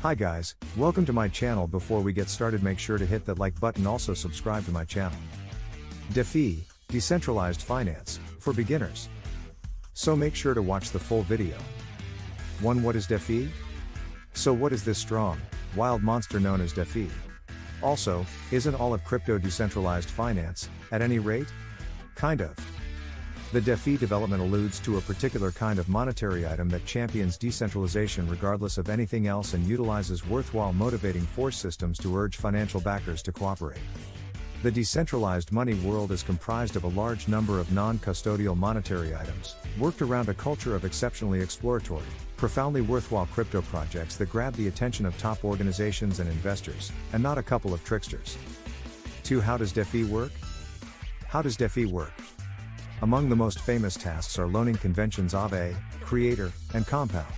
Hi guys, welcome to my channel. Before we get started, make sure to hit that like button, also subscribe to my channel. DeFi, decentralized finance, for beginners. So make sure to watch the full video. 1. What is DeFi? So what is this strong, wild monster known as DeFi? Also, isn't all of crypto decentralized finance, at any rate? Kind of. The DeFi development alludes to a particular kind of monetary item that champions decentralization regardless of anything else and utilizes worthwhile motivating force systems to urge financial backers to cooperate. The decentralized money world is comprised of a large number of non-custodial monetary items, worked around a culture of exceptionally exploratory, profoundly worthwhile crypto projects that grab the attention of top organizations and investors, and not a couple of tricksters. 2. How does DeFi work? How does DeFi work? Among the most famous tasks are loaning conventions Aave, Creator, and Compound.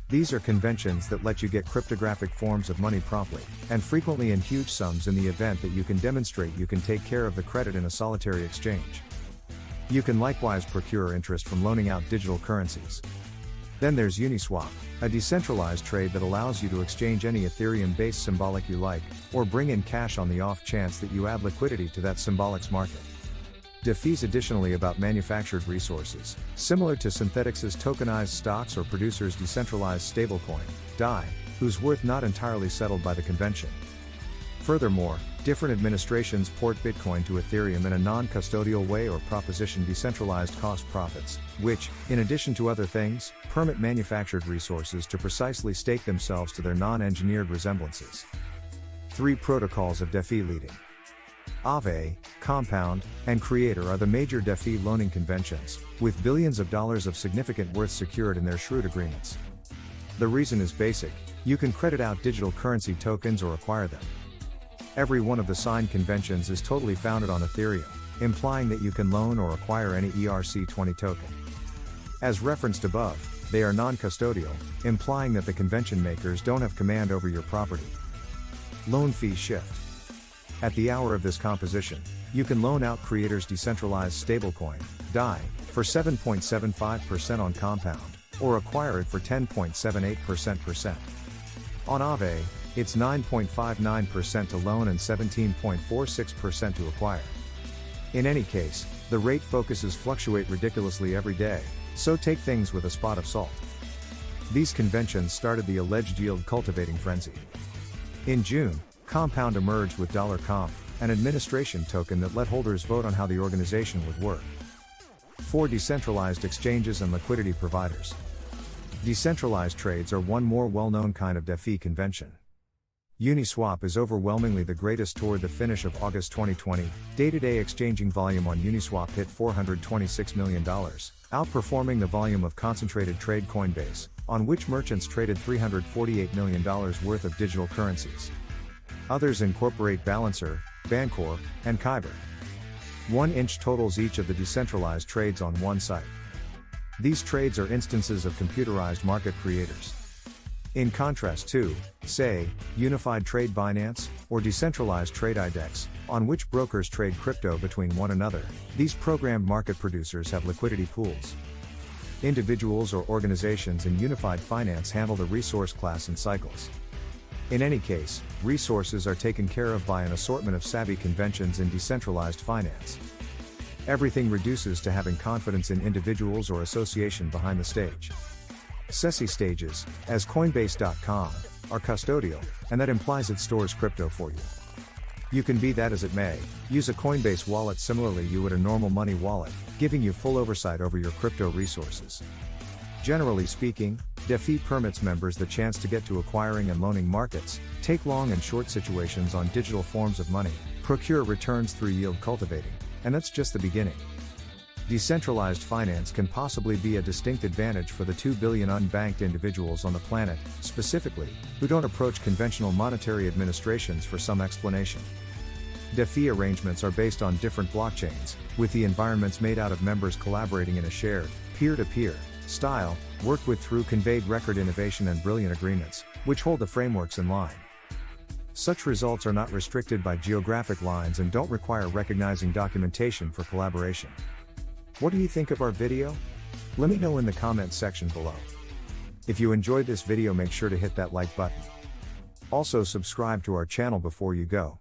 These are conventions that let you get cryptographic forms of money promptly, and frequently in huge sums in the event that you can demonstrate you can take care of the credit in a solitary exchange. You can likewise procure interest from loaning out digital currencies. Then there's Uniswap, a decentralized trade that allows you to exchange any ethereum-based symbolic you like, or bring in cash on the off chance that you add liquidity to that symbolics market. DeFi is additionally about manufactured resources, similar to Synthetics' tokenized stocks or producers' decentralized stablecoin, DAI, whose worth not entirely settled by the convention. Furthermore, different administrations port Bitcoin to Ethereum in a non-custodial way or proposition decentralized cost profits, which, in addition to other things, permit manufactured resources to precisely stake themselves to their non-engineered resemblances. 3 protocols of DeFi leading. Aave, Compound, and Creator are the major DeFi loaning conventions, with billions of dollars of significant worth secured in their shrewd agreements. The reason is basic: you can credit out digital currency tokens or acquire them. Every one of the signed conventions is totally founded on Ethereum, implying that you can loan or acquire any ERC20 token. As referenced above, they are non-custodial, implying that the convention makers don't have command over your property. Loan fee shift. At the hour of this composition, you can loan out Creator's decentralized stablecoin, DAI, for 7.75% on Compound, or acquire it for 10.78%. On Aave, it's 9.59% to loan and 17.46% to acquire. In any case, the rate focuses fluctuate ridiculously every day, so take things with a spot of salt. These conventions started the alleged yield cultivating frenzy. In June, Compound emerged with $Comp, an administration token that let holders vote on how the organization would work. 4 decentralized exchanges and liquidity providers. Decentralized trades are one more well-known kind of DeFi convention. Uniswap is overwhelmingly the greatest toward the finish of August 2020. Day-to-day exchanging volume on Uniswap hit $426 million, outperforming the volume of concentrated trade Coinbase, on which merchants traded $348 million worth of digital currencies. Others incorporate Balancer, Bancor, and Kyber. 1-inch totals each of the decentralized trades on one site. These trades are instances of computerized market creators. In contrast to, say, Unified Trade Binance, or Decentralized Trade IDEX, on which brokers trade crypto between one another, these programmed market producers have liquidity pools. Individuals or organizations in unified finance handle the resource class in cycles. In any case, resources are taken care of by an assortment of savvy conventions in decentralized finance. Everything reduces to having confidence in individuals or association behind the stage. SESI stages, as Coinbase.com, are custodial, and that implies it stores crypto for you. You can be that as it may, use a Coinbase wallet similarly you would a normal money wallet, giving you full oversight over your crypto resources. Generally speaking, DeFi permits members the chance to get to acquiring and loaning markets, take long and short situations on digital forms of money, procure returns through yield cultivating, and that's just the beginning. Decentralized finance can possibly be a distinct advantage for the 2 billion unbanked individuals on the planet, specifically, who don't approach conventional monetary administrations for some explanation. DeFi arrangements are based on different blockchains, with the environments made out of members collaborating in a shared, peer-to-peer, style, worked with through conveyed record innovation and brilliant agreements, which hold the frameworks in line. Such results are not restricted by geographic lines and don't require recognizing documentation for collaboration. What do you think of our video? Let me know in the comments section below. If you enjoyed this video, make sure to hit that like button. Also subscribe to our channel before you go.